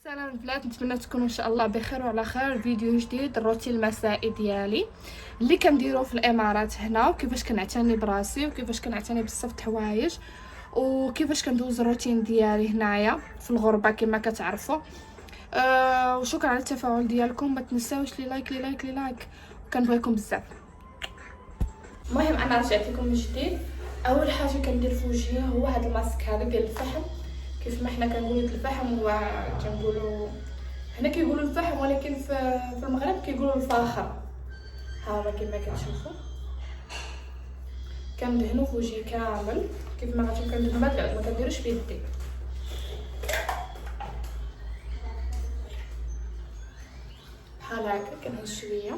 سلام البنات، نتمنى تكونوا ان شاء الله بخير وعلى خير. فيديو جديد، الروتين المسائي ديالي اللي كنديرو في الامارات هنا، وكيفاش كنعتني براسي وكيفاش كنعتني بزاف د الحوايج وكيفاش كندوز الروتين ديالي هنايا في الغربه كما كتعرفوا. وشكرا على التفاعل ديالكم، ما تنساوش لي لايك وكنبغيكم بزاف. المهم انا رجعت لكم من جديد. اول حاجه كندير في وجهي هو هذا الماسك هذا ديال الفحم، كيف ما حنا كنقولوا الفحم هو كنقولوا هنا كيقولوا الفحم، ولكن في المغرب كيقولوا الفاخر. ها هو كما كتشوفوا كندهنوا في وجهي كامل كيف ما غتشوفوا. كندهنوا بهاد العود، ما كنديروش بيدي. بحال هكا كنهز شويه.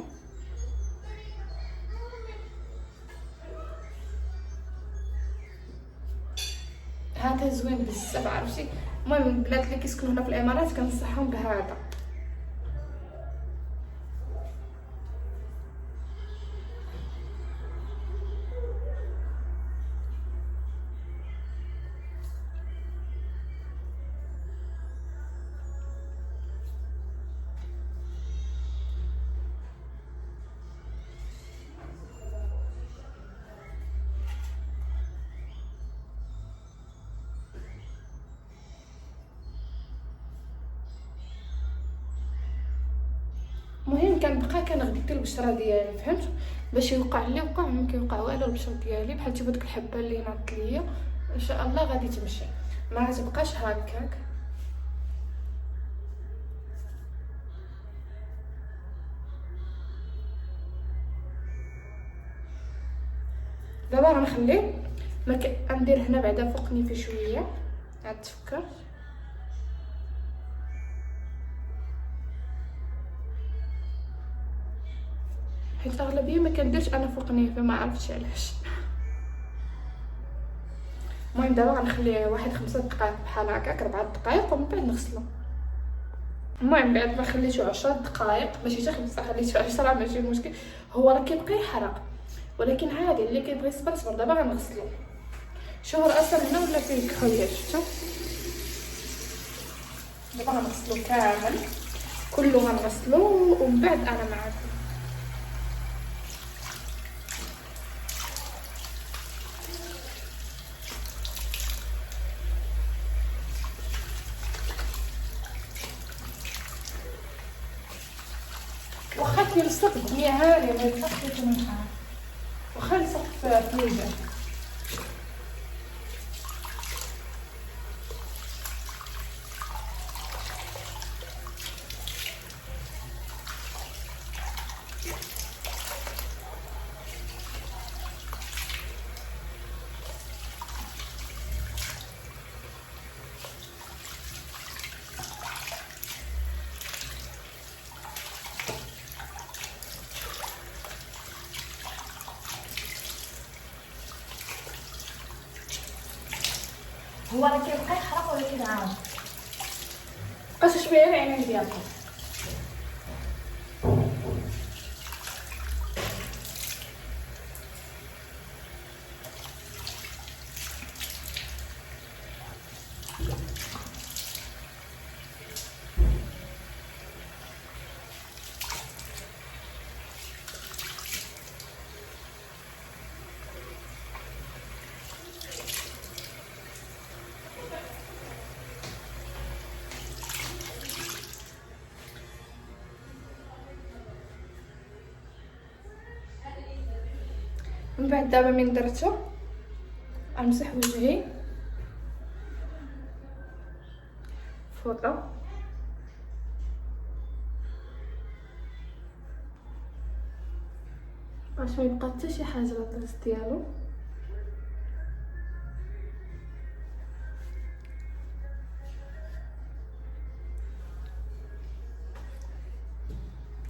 هذا زوين بزاف، عرفتي. المهم البنات اللي كيسكنوا هنا في الامارات كنصحهم بهذا. المهم كنبقى كنغدي البشره ديالي، فهمت، باش يوقع اللي وقع. ما كيوقع والو البشره ديالي، بحال شوفوا ديك الحبه اللي ناضت ليا ان شاء الله غادي تمشي، ما غتبقاش هكاك. دابا غنخليه غندير هنا بعدا فوقني في شويه عاد تفكر. حيت اغلبيه ما كنديرش انا فوقني، فما عرفتش علاش. المهم دابا غنخليه واحد 5 دقائق بحال هكاك، 4 دقائق، ومن بعد نغسلو. المهم بعد ما خليته 10 دقائق ماشي حتى 5، خليته 10 ماشي مشكل، هو راه كيبقى يحرق ولكن عادي. اللي كيبغي يصبر صبر. دابا غنغسلو. شهر اصلا هنا ولا فيه كحوليات، شفتوا. دابا غنغسلو كامل كله، غنغسلو ومن بعد انا معاكم. واخا كيلصق بنيه عاليه ما يبقاش يكون محار، واخا يلصق في الوجه. هو راه كيبقى يحرق ولكن عاود بقاش شويه العينين ديالكم. من بعد دابا من درتو غنمسح وجهي فوطه باش ما يبقى حتى شي حاجه لاطاس ديالو.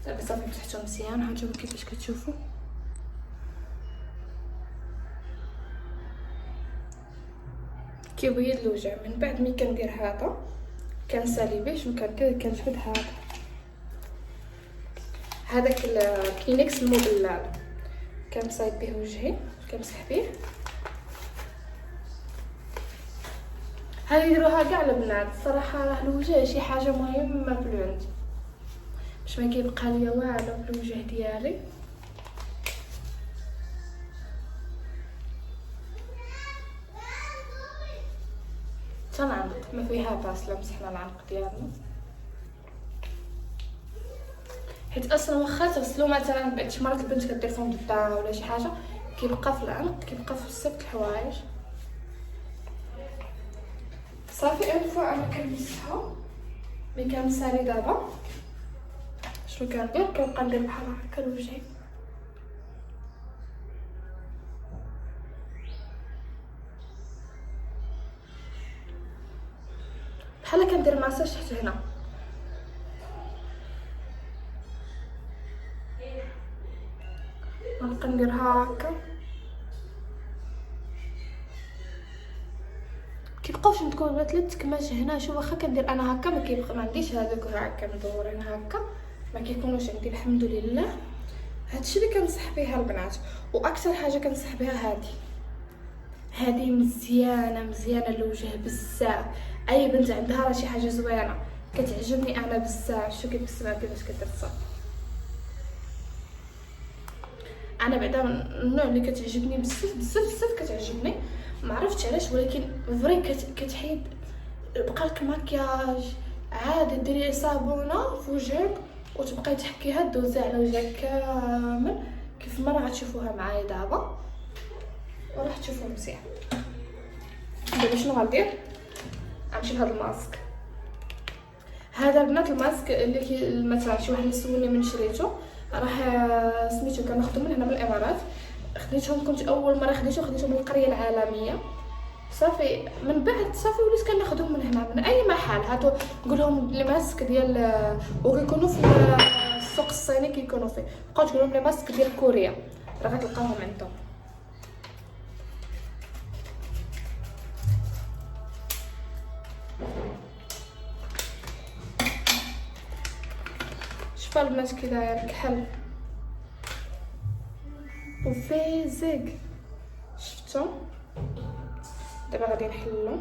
دابا صافي مسحتو مزيان، هانتوما كيفاش كتشوفوا. كيبيض الوجه. من بعد ملي كندير هذا كنسالي به كنجبد هذاك الكلينكس المبلل، كنصايب به وجهي، كنمسح به. هذه يديروها كاع البنات صراحه. راه الوجه شي حاجه مهمه في العند باش ما كيبقى ليا والو في الوجه ديالي. تنعنق ما فيها باس لا مسحنا العنق ديالنا، حيت اصلا واخا تغسلو مثلا بعد شي مرات البنت كدير فوند الدار ولا شي حاجه كيبقى في العنق، كيبقى في بزاف الحوايج. صافي اون فوا انا كنمسحها ملي كنسالي دابا شنو كندير، كنبقى ندير بحال هكا لوجهي بحال كندير ماساج حتى هنا. نبقى نديرها هكا كيبقاوش تكون 3 تكماش هنا. شوف واخا كندير انا هكا ما كيبقى، ما عنديش هذوك هكا مدورين هكا، ما كيكونوش عندي الحمد لله. هادشي اللي كنصح بها البنات. واكثر حاجه كنصح بها هذه مزيانه مزيانه للوجه بزاف. اي بنت عندها راه شي حاجه زوينه كتعجبني انا بزاف. شو كيف السماء كيفاش كدير انا بعدا من النوع اللي كتعجبني بزاف بزاف بزاف كتعجبني، ما عرفتش علاش، ولكن فري كتحيد بقالك الماكياج عادي. ديري صابونه في وجهك وتبقاي تحكيها دوزي على وجهك كامل كيف ما راح تشوفوها معايا دابا وراح تشوفوا مزيان. دابا شنو غندير؟ غنمشي لهاد الماسك هذا البنات. الماسك اللي مثلا شي واحد يسولني من شريته، راه سميتو كناخذو من هنا من الامارات. خديتهم كنت اول مره خديتو من القريه العالميه. صافي من بعد صافي وليت كناخذهم من هنا من اي محل. هاتو نقول لهم لي ماسك ديال وكيكونوا في السوق الصيني كيكونوا فيه، بقاو تقول لهم لي ماسك ديال كوريا راه غتلقاوهم عندهم. شوفوا البنات كي داير كحل وفيزيك، شفتوا؟ دابا غادي نحلو.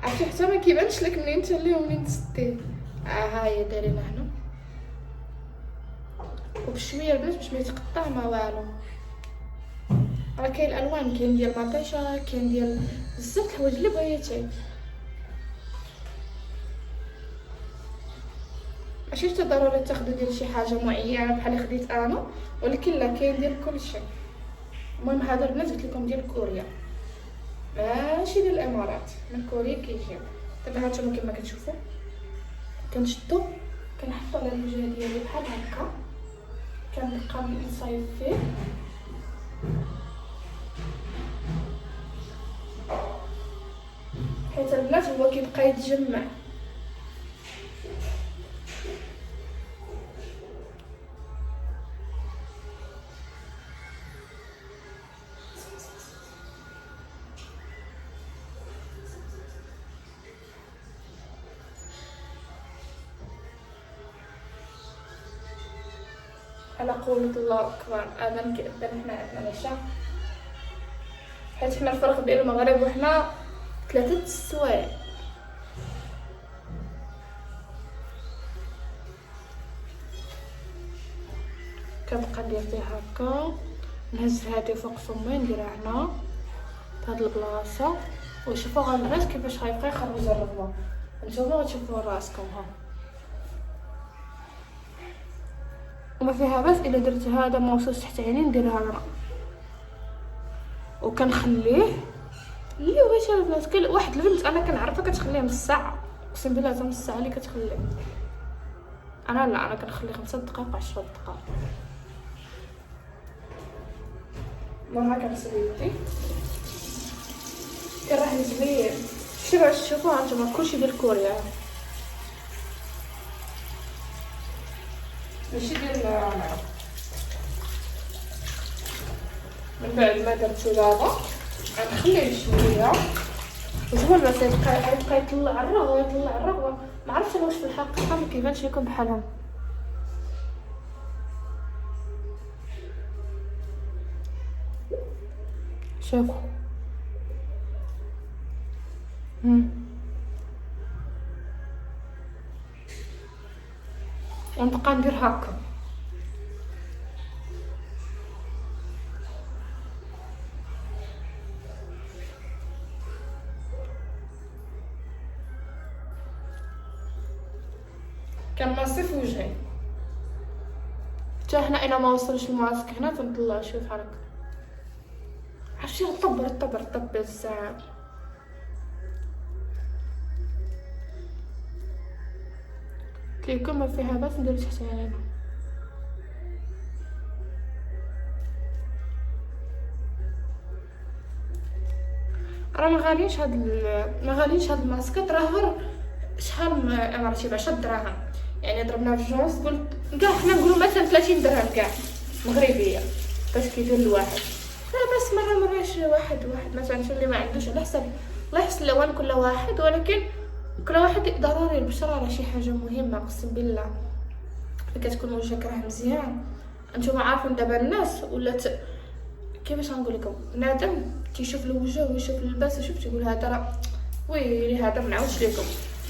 عرفتي حتى ما كيبانش لك منين تليه ومنين تسديه. ها هي دايرينها هنا وبشويه البنات باش ما يتقطع ما والو. راه كاين الالوان، كاين ديال مطيشه، كاين ديال بزاف الحوايج اللي بغيتي. ماشي حتى ضروري تاخدو ديال شي حاجه معينه بحال اللي خديت انا، ولكن لا كاين ديال كلشي. المهم هذا البنات قلت لكم ديال كوريا ماشي ديال الامارات، من كوريا كيجيو. دابا هانتوما كما كتشوفوا كنشدو كنحطو على الوجه ديالي بحال هكا، كنبقى نصايب فيه حيت البنات هو كيبقى يتجمع. على قولة الله أكبر أذان كيأذن حنا عندنا العشاء، حيت حنا الفرق بين المغرب وحنا 3 السوايع. كنبقى ندير فيه هكا، نهز هادي فوق فمي نديرها هنا فهاد البلاصه. وشوفوا غالبات كيفاش غيبقى يخرج الرغوه، نتوما غتشوفوا راسكم ها. وما فيها باس الا درت هذا ما وصلش تحت عيني نديرها هنا وكنخليه اللي بغيتي البنات. كاين واحد البنت انا كنعرفها كتخليه نص ساعه، اقسم بالله حتى نص ساعه اللي كتخليه. انا لا، انا كنخليه 5 دقائق 10 دقائق. المهم كنغسل يدي كنراه زوين. شوفوا هانتوما كلشي ديال كوريا ماشي ديال العراق. من بعد ما درتو دابا غنخليه شويه وشوفوا البنات يبقى يطلع الرغوه. ما عرفتش واش في الحقيقه ما كيبانش لكم بحالهم. شوفوا ونبقى ندير هكا. كنماصي في وجهي حتى هنا الا ما وصلش الماسك هنا تنطلع. شوف هاك عرفتي رطب بزاف. كيكون ما فيها بس ندير تحت عينينا. راه ما غاليش هاد الماسكات، راه غير شحال ما عرفتي ب 10 دراهم، يعني ضربنا في جوج قلت كاع حنا نقولوا مثلا 30 درهم كاع مغربيه باش كيدير الواحد. بس مره شي واحد مثلا شي اللي ما عندوش على حسب الله يحسن الالوان كل واحد، ولكن كل واحد ضروري البشره على شي حاجه مهمه. اقسم بالله ملي كتكون وجهك راه مزيان. انتم عارفين دابا الناس ولات كيفاش غنقول لكم، بنادم تيشوف الوجه ويشوف اللباس ويشوف تيقول هذا راه ويلي هذا ما نعاودش لكم،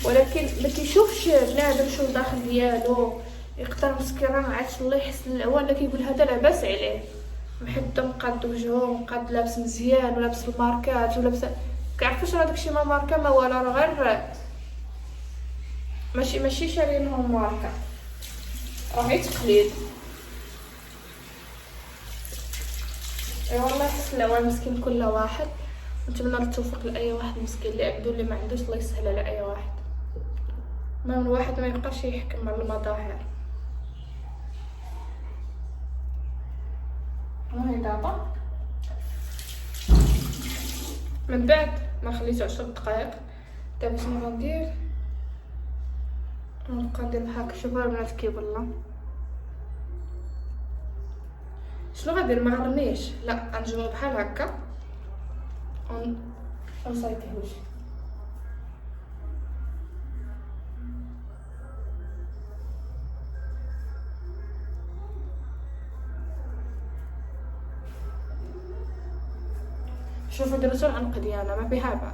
ولكن ما كيشوفش بنادم شو الداخل ديالو. يقدر مسكين راه ما عادش الله يحسن الالوان، لكن يقول هذا لاباس عليه محدد مقاد وجهو مقاد لابس مزيان ولابس الماركات ولابس كيعرفوش راه داكشي ما ماركه ما والو، راه غير ماشي شارينهم ماركه، راه غير تقليد. اي والله يحسن الالوان مسكين كل واحد. نتمنى التوفيق لاي واحد مسكين اللي عنده اللي ما عندوش، الله يسهل على اي واحد. ما من واحد ما يبقاش يحكم على المظاهر. هاي دابا من بعد ما خليته 10 دقائق. دابا شنو غندير؟ نبقى ندير هكا. شوفوا البنات كيف والله شنو غندير؟ ما غرنيش، لا غنجمو بحال هكا ونصايبيه وجهي. شوفوا درتو العنق ديالنا ما فيها بعض.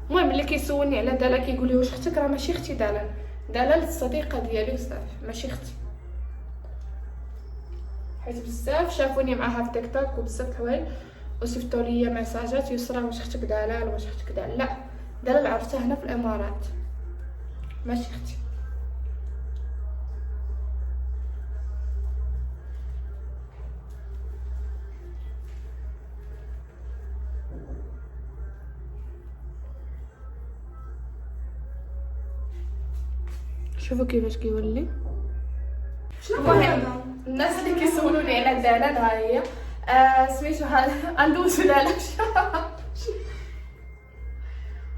المهم اللي كيسولني على دالا كيقول لي واش اختك، راه ماشي اختي دالا الصديقه ديالي وصافي ماشي اختي، حيت بزاف شافوني معاها في تيك توك وبزاف الحوايج وصيفطوا لي ميساجات يسرا واش اختك دالا واش اختك دالا. لا دالا اللي عرفتها هنا في الامارات ماشي اختي. شوفوا كيفاش كيولي. المهم الناس اللي كيسولوني على دالا ها هي سميتو هذا ندوزو دالا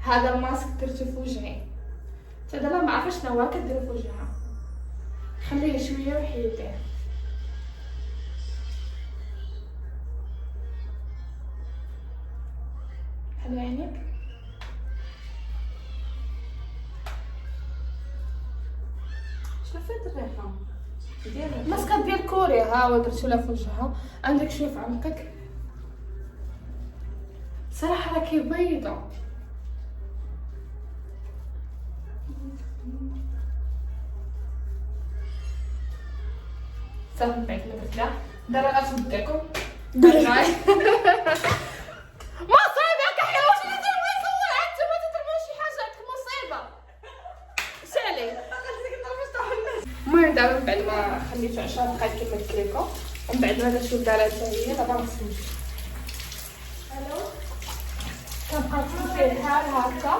هذا الماسك درتو في وجهي. حتى دابا ما عرفتش شنو هو كديرو في وجهها. خليه شويه وحيديه. حلو عينيك. شنو فيه الريحه ديال ماسكات ديال كوريا ها هو درتو لها في وجهها. عندك شويه في عنقك صراحه راكي بيضه. صافي من بعد ما درتها دابا غتوديكم معايا مصيبه كحيا. واش اللي تبغي يصور انتما تضربوا شي حاجه عندك مصيبه سالي. المهم دابا من بعد ما خليتو 10 دقائق كما قلت لكم ومن بعد ما درتو الداله حتى هي دابا غنسمج. الو كنبقى ندير بحال هكا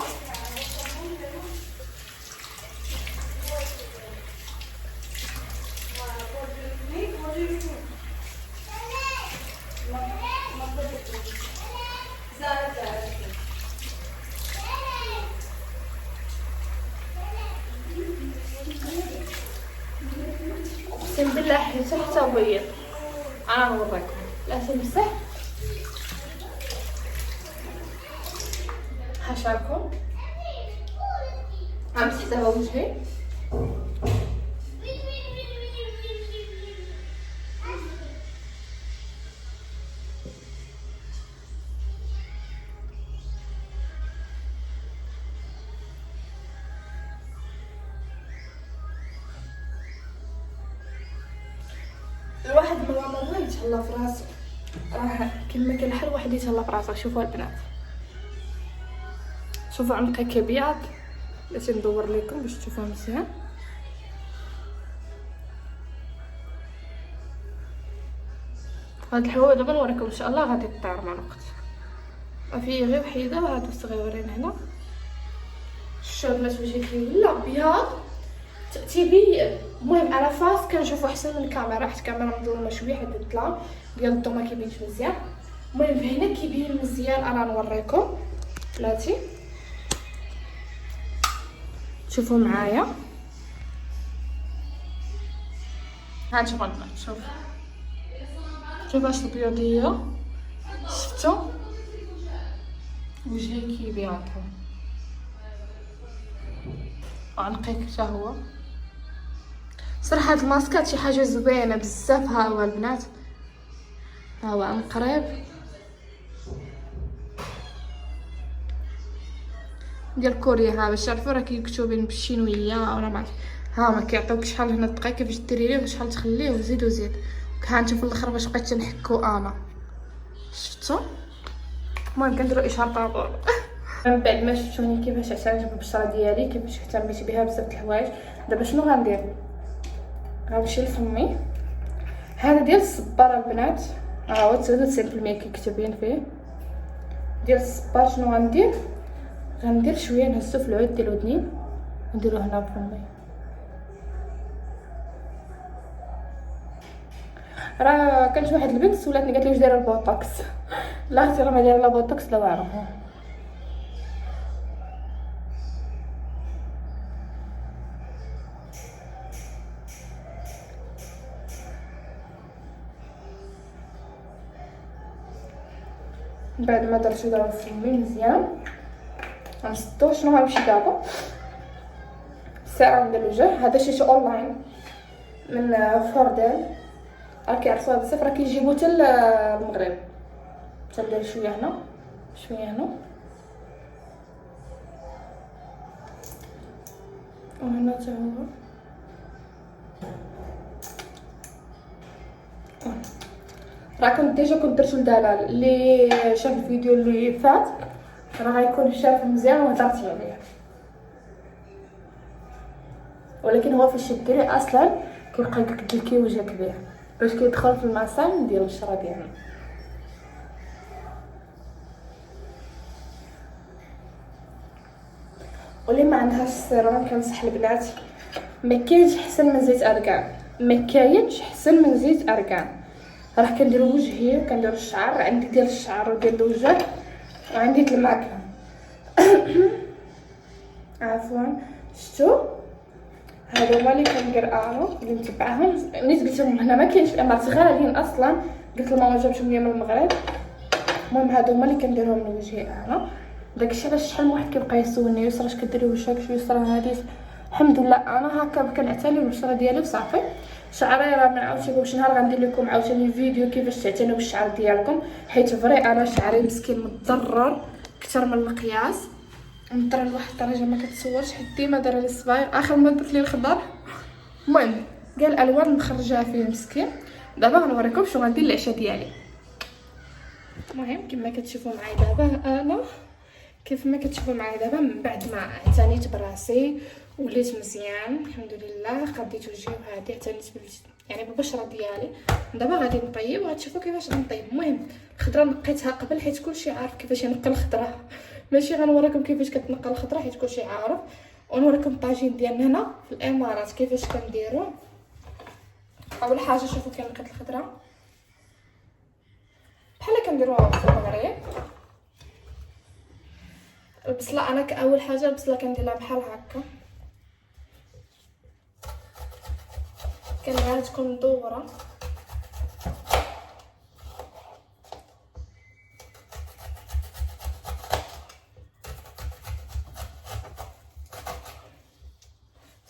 اقسم بالله حتى بيض. انا نوريكم لا تمسح حشاكم غنمسح دابا وجهي. الواحد من رمضان يتهلا في راسو، راه كيما كنحل واحد يتهلا في راسو. شوفوا البنات، شوفوا عنقي كيبيض باش ندور لكم باش تشوفوه مزيان. هاد الحوايج دابا نوريكم ان شاء الله غادي تطير مع الوقت. فيه غير وحيده وهادو الصغيورين هنا. شوفوا البنات وجهي كيولى ابيض تيبي. المهم انا فاس كنشوفو احسن من الكاميرا حيت الكاميرا مظلمه شويه حيت الظلام ديال الضو ما كيبينش مزيان. المهم هنا كيبين مزيان. انا نوريكم بلاتي، شوفوا معايا. هاد شوفوا البنات، شوفوا اش البيضيه، شفتوا وجهي كيبيض وعنقي حتى هو. صراحه هاد الماسكات شي حاجه زوينه بزاف. ها هو البنات، ها هو عن قريب ديال كوريا. ها باش تعرفوا راه كيكتبين بالشينويه ولا ما عرفت. ها ما كيعطيوك شحال هنا دقيقه كيفاش ديري ليه وشحال تخليه وزيد وزيد. ها انتم في الاخر باش بقيت نحكو انا، شفتوا. المهم كنديروا اشهار طابور. من بعد ما شفتوني كيفاش عتنت بالبشره ديالي، كيفاش اهتميت بها بزاف د الحوايج، دابا شنو غندير؟ غنمشي لفمي. هذا ديال الصبار البنات، ها هو 93% كيكتبين فيه ديال الصبار. شنو غندير؟ غندير شويه نهزو في العود ديال الودنين نديرو هنا بفمي. راه كانت واحد البنت سولاتني قالت لي واش دايره البوتوكس. لا اختي راه ما دايره لا بوتوكس لا والو. بعد ما درتو دابا فمي مزيان غنسدو. شنو غنمشي دابا؟ الساعه ديال الوجه هذا شي اونلاين من فورديل، راه كيعرفوها بزاف، راه كيجيبو حتى المغرب. تندير شويه هنا شويه هنا وهنا حتى هو. راه كنت ديجا درتو لدلال اللي شاف الفيديو اللي فات، راه غيكون شاف مزيان وهضرت عليه. ولكن هو فاش ديريه اصلا كيبقى يديك وجه كبير باش كيدخل في المسام ديال البشره ديالنا. واللي ما عندهاش السيروم كنصح البنات، ما كاينش احسن من زيت ارغان، ما كاينش احسن من زيت ارغان. راه كندير وجهي وكندير الشعر، عندي ديال الشعر وديال الوجه وعندي ديال الماكله. عفوا شفتوا هادو هما اللي كندير انا اللي متبعاهم. نيت قلت لهم هنا ما كاينش الامارات غاليين اصلا، قلت لماما جابتهم ليا من المغرب. المهم هادو هما اللي كنديرهم لوجهي انا. داكشي علاش شحال من واحد كيبقى يسولني يسرا اش كديري وجهك شو يسرا هادي. الحمد لله انا هكا كنعتني بالبشره ديالي وصافي. شعري راه ما عاودش لكم شي نهار غندير لكم عاوتاني فيديو كيفاش تعتنيو بالشعر ديالكم، حيت فري انا شعري مسكين متضرر اكثر من المقياس. مضطره لواحد الدرجه ما كتصورش حيت ديما دايره لي الصبايغ. اخر ما درت لي الخضر المهم كاع الالوان مخرجاها فيه مسكين. دابا غنوريكم شنو غندير العشاء ديالي. المهم كما كتشوفوا معايا دابا انا كيف ما كتشوفوا معايا دابا من بعد ما اعتنيت براسي وليت مزيان الحمد لله، قضيت وجهي وهادي اعتنيت يعني بالبشره ديالي. دابا غادي نطيب وغتشوفوا كيفاش غنطيب. المهم الخضره نقيتها قبل حيت كلشي عارف كيفاش ينقى الخضره، ماشي غنوريكم كيفاش كتنقى الخضره حيت كلشي عارف. ونوريكم الطاجين ديالنا هنا في الامارات كيفاش كنديروا. اول حاجه شوفوا كي نقيت الخضره بحال كنديروها في المغرب. البصله انا كاول حاجه البصله كنديرها بحال هكا، كنعاد تكون مدوره.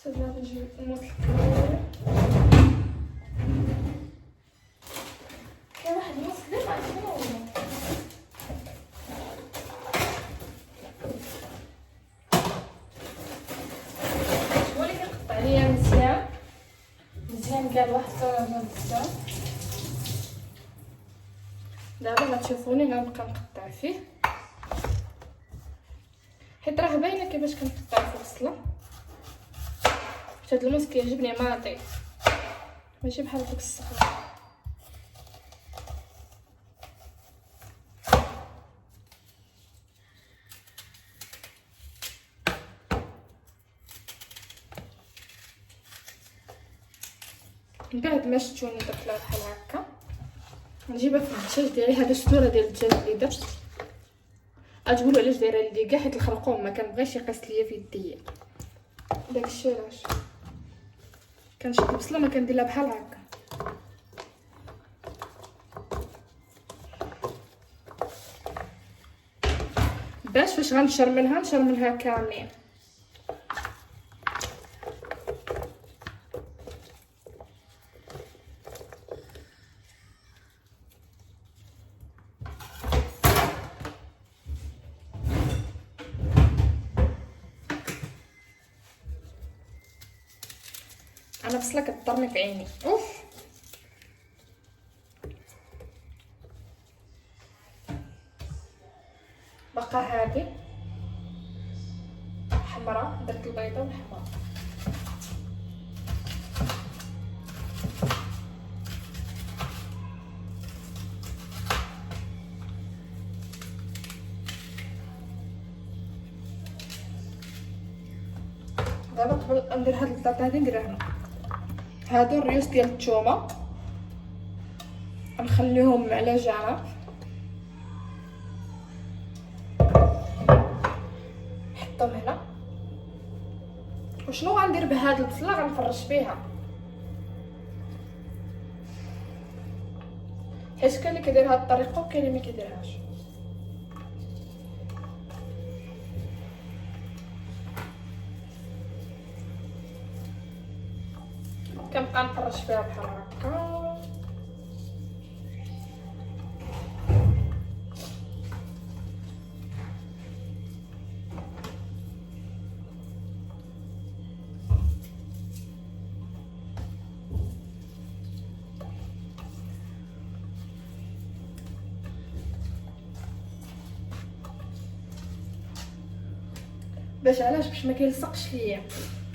صدنا نجيب الموت الكبير كاين واحد النص اللي ما عرفتش هو اللي كنقطع ليا مزيان مزيان واحد الطريقه بزاف. دابا غتشوفوني غنبقى نقطع فيه، حيت راه باينه كيفاش كنقطع في البصله. هاد الموس كيعجبني ماطي ماشي بحال داك الصغير. من بعد ما شفتوني درت لها بحال هكا نجيبها في الدجاج ديالي. هذا الشطوره ديال الدجاج اللي درت، غتقولوا علاش دايره ليا كاع، حيت الخرقوم ما كنبغيش يقص ليا في يديا. داكشي علاش كنشد البصله ما كندير لها بحال هكا. باش فاش نشرملها كاملين. انا بصله كضرني في عيني. اوف بقى هادي حمراء، درت البيضه والحمراء. دابا قبل ندير هاد البطاطا هادي نديرها هنا. هادو الريوس ديال الثومه نخليهم على جنب. نحطهم هنا. وشنو غندير بهاد البصله؟ غنفرش فيها، حيت كاين اللي كيدير هاد الطريقه وكاين اللي ما كيديرهاش. كنبقى نفرش فيها بحال هكا. باش ما كيلصقش ليا.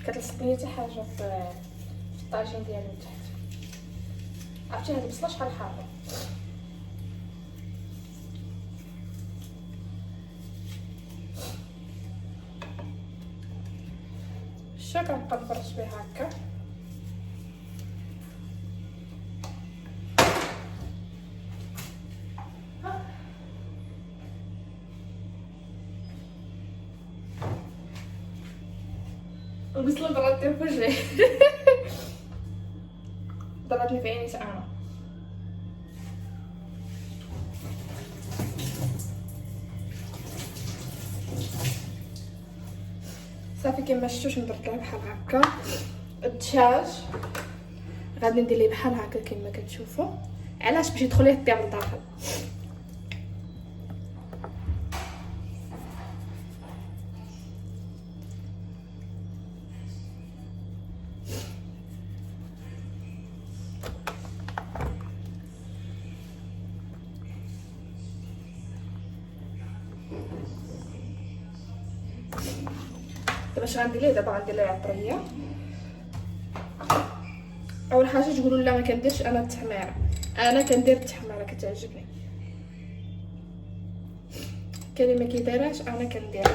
كتلصق ليا حتى حاجه في الطاجين ديالي من تحت. عرفتي هاد البصله شحال حاره. شتا كنبقى نفرش بها هكا. البصله ضربتني في وجهي. ضربتني في عيني انا. صافي كما شفتوا درت لها بحال هكا. الدجاج غادي ندير ليه بحال هكا كما كتشوفوا. علاش؟ باش يدخل ليه الطياب لداخل. باش غندير ليه دابا؟ غندير ليه عطريه. اول حاجه تقولوا لا ما كنديرش انا التحميره. انا كندير التحميره كتعجبني. كاين اللي ما كيديرهاش، انا كندير.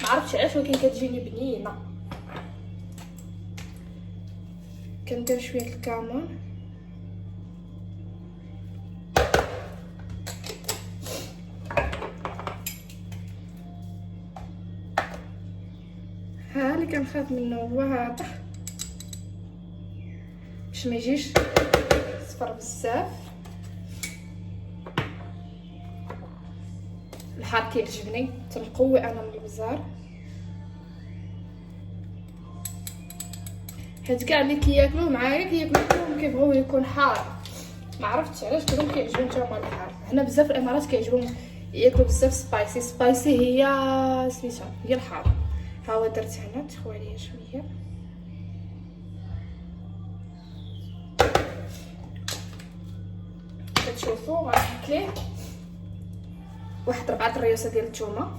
ما عرفتش علاش ولكن كتجيني بنينه. كندير شويه الكمون. ها اللي كنخاف منه هو هذا باش ما يجيش صفر بزاف. الحار كيعجبني تنقوي انا من البزار، حيت كاع اللي كياكلوه معايا كياكلوه كيبغيوه يكون حار. ما عرفتش علاش كلهم كيعجبهم حتى هما الحار. هنا بزاف في الامارات كيعجبهم ياكلوا بزاف سبايسي هي سميتها هي الحار. ها هو درت هنا تخوى عليا شويه. كتشوفوا غنحط ليه واحد 4 ريوسه ديال الثومه.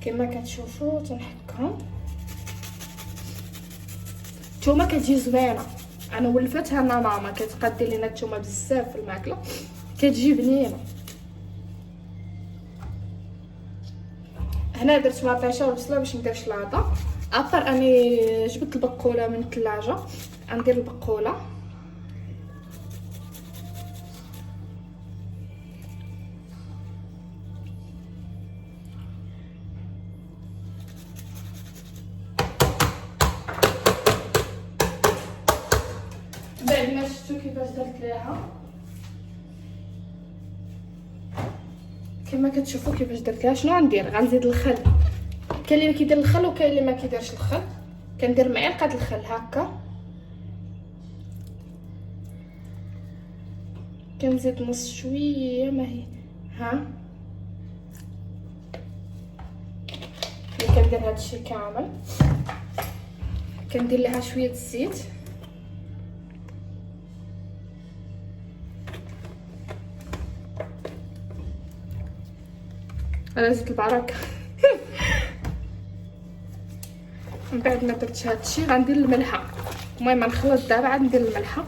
كما كتشوفوا تنحكهم. الثومه كتجي زوينه، انا ولفتها انا ماما كتقاد لينا الثومه بزاف في الماكله، كتجي بنينه. هنا درت مطيشه وبصله باش ندير شلاضه. ابار اني جبت البقوله من الثلاجه، غندير البقوله. بعد ما شفتو كيفاش درت ليها، كما كتشوفوا كيفاش درت ليها. شنو غندير؟ غنزيد الخل. كاين اللي كيدير الخل وكاين اللي ما كيديرش الخل. كندير معلقه الخل هكا، كنزيد نص شويه ما هي ها، كندير هادشي كامل. كندير لها شويه الزيت، انا زدت البركه. من بعد ما درت هادشي غندير الملحه. المهم غنخلط دابا عاد ندير الملحه.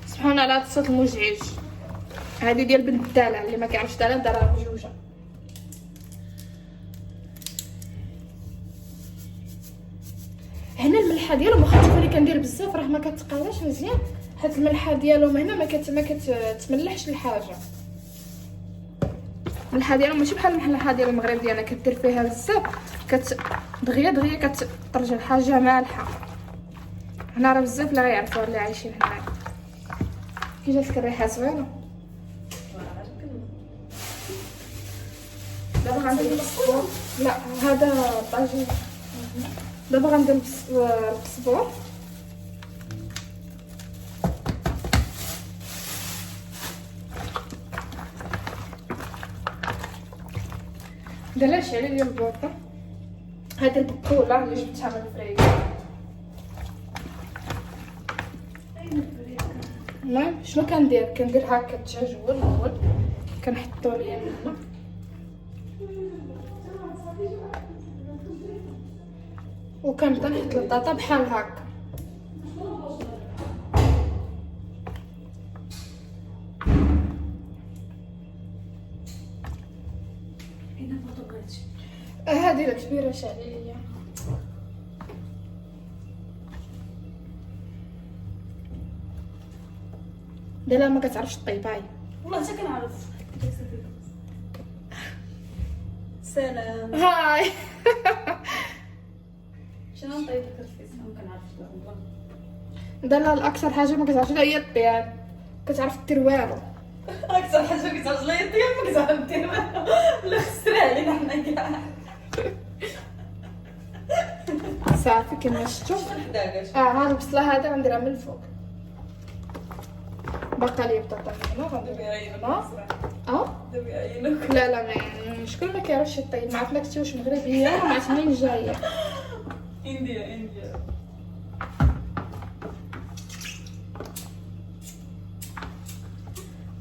سبحان الله الصوت المزعج هذه ديال بنت الدلع، اللي ما كيعرفش الدلع دارها بجوجه. هنا الملحه ديالهم واخا تكون اللي كندير بزاف راه ما كتقالاش مزيان، حيت الملحه ديالهم هنا ما كتملحش الحاجه. الملحه ديالهم ماشي بحال الملحه ديال المغرب ديالنا كدير فيها بزاف دغيا كترجع الحاجه مالحه. هنا راه بزاف اللي غيعرفوا اللي عايشين هنايا. كي جاتك الريحه زوينه. دابا غندير القزبور. لا هذا طاجين. دابا غندير القزبور. دابا شعلي ديال البوطه. هذه البقوله اللي جبتها من الفريزر. المهم شنو كندير هكا الدجاج هو الاول كنحطو ليه الماء. وكنبدا نحط البطاطا بحال هكا. هذه الكبيره شعليه. لا ما كتعرفش طيباي. والله حتى كنعرف. سلام. هاي. شنو نطيب لك الفيس؟ ما كنعرفش والله. دابا الاكثر حاجه ما كتعرفش هي الطياب، كتعرف دير والو. اكثر حاجه كتعرف ليا الطياب ما كتعرف دير لا خسرها علينا حنا كاع. صافي كما شفتوا. هذا البصله هذا غنديرها من الفوق. باقا لي بطاطا هنا غندير دابا عينك. لا ما شكون ما كيعرفش يطيب. ما عرفنا كنتي واش مغربيه ولا ما عرفت منين جايه. انديا.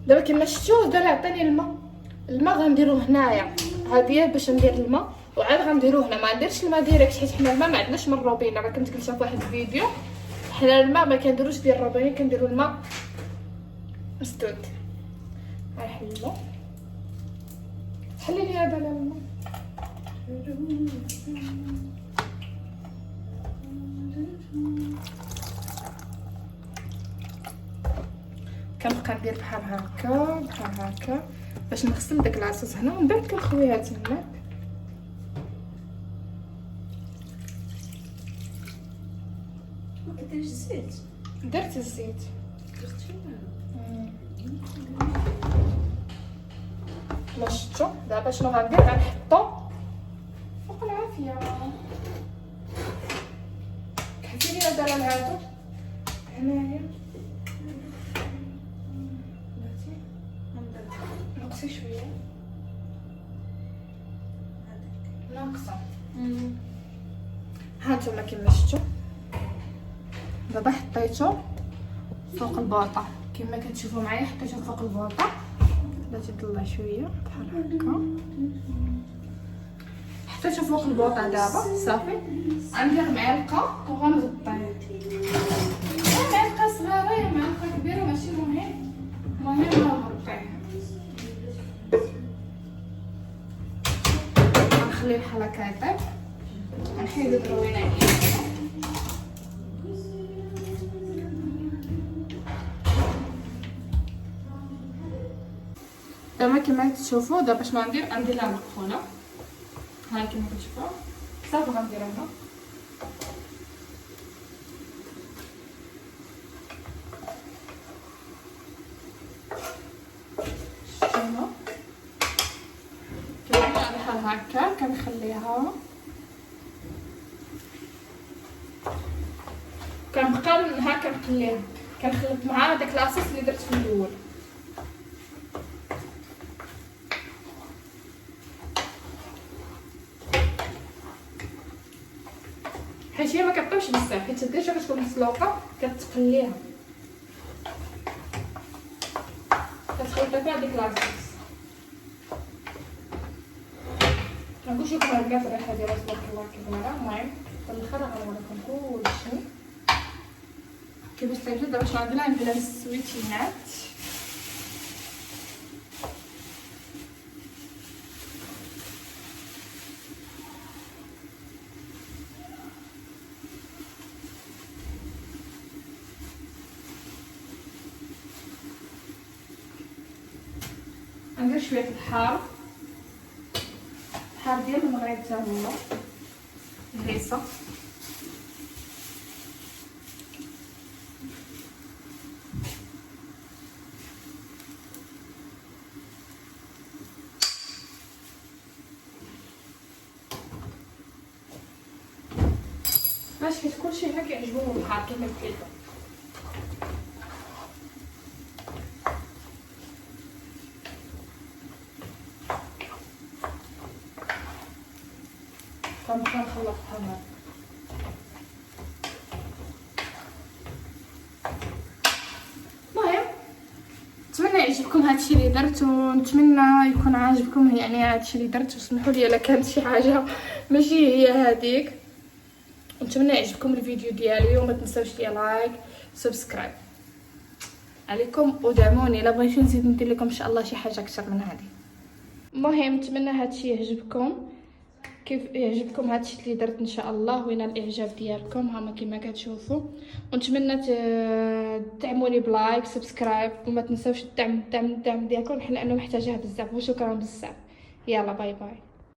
دابا كما شفتوا دابا عطاني الماء غنديروه هنايا. هذه باش ندير الماء وعاد غنديروه هنا. ما نديرش الماء ديريكت حيت حنا الماء ما عندناش من الروبينه. راه كنت قلتها في واحد الفيديو حنا الماء ما كنديروش ديال الروبينه، كنديروا الماء مسدود. غنحلو. حلي لي هذا الماء. كنبقى ندير بحال هكا باش نغسل داك العصاص هنا ومن بعد كنخويها تماك. ما كديريش الزيت. درت الزيت. درتي ما شفتو دابا شنو غندير؟ غنحطو فوق العافيه. كحتي لي مثلا هادو هنايا بلاتي نقصي شويه ناقصه. هانتوما كيما شفتوا دابا حطيتو فوق البوطه كما كتشوفوا معايا. حطيتو فوق البوطه بلاتي طلع شويه بحال هكا. حطيتو فوق البوطه دابا صافي. غندير معلقه وغنغطيه. معلقه صغيره يا معلقه كبيره ماشي مهم. المهم غنغطيه. غنخليه بحال هكا يطيب. غنحيد الدروينه ديالو. دابا كما كتشوفوا دابا شنو غندير؟ غندير لها مقفوله. ها كما كتشوفوا صافي غنديرها هنا. شفتوها كنديرها بحال هكا. كنخليها كنبقى هكا نقليها. كنخلط مع داك لاصوص اللي درت في الاول. حيت هي ما كطيبش بزاف حيت الدجاجه كتكون مسلوقه كتقليها. كتخلطي فيها ديك لاصوص. كنقولش لكم هكا في الريحه ديالها تبارك الله كبيره. المهم في الاخر غنوريكم كلشي كيفاش طيبت. دابا شنو غندير؟ غندير لها السويتينات. ندير شويه الحار. الحار ديال المغرب حتى هو الهريسه. باش حيت كلشي هنا كيعجبهم الحار كما قلت لكم. كنبقى نخلط بحال هكا. المهم نتمنى يعجبكم هادشي اللي درت ونتمنى يكون عاجبكم يعني هادشي اللي درت. وسمحوا لي الا كانت شي حاجه ماشي هي هذيك. ونتمنى يعجبكم الفيديو ديالي وما تنساوش لي لايك سبسكرايب عليكم ودعموني الا بغيتو نزيد ندير لكم ان شاء الله شي حاجه اكثر من هذه. المهم نتمنى هادشي يعجبكم كيف يعجبكم هادشي اللي درت ان شاء الله وين الاعجاب ديالكم هما كما كتشوفوا. ونتمنى تدعموني بلايك سبسكرايب وما تنساوش الدعم ديالكم لانه محتاجه بزاف. وشكرا بزاف. يلا باي باي.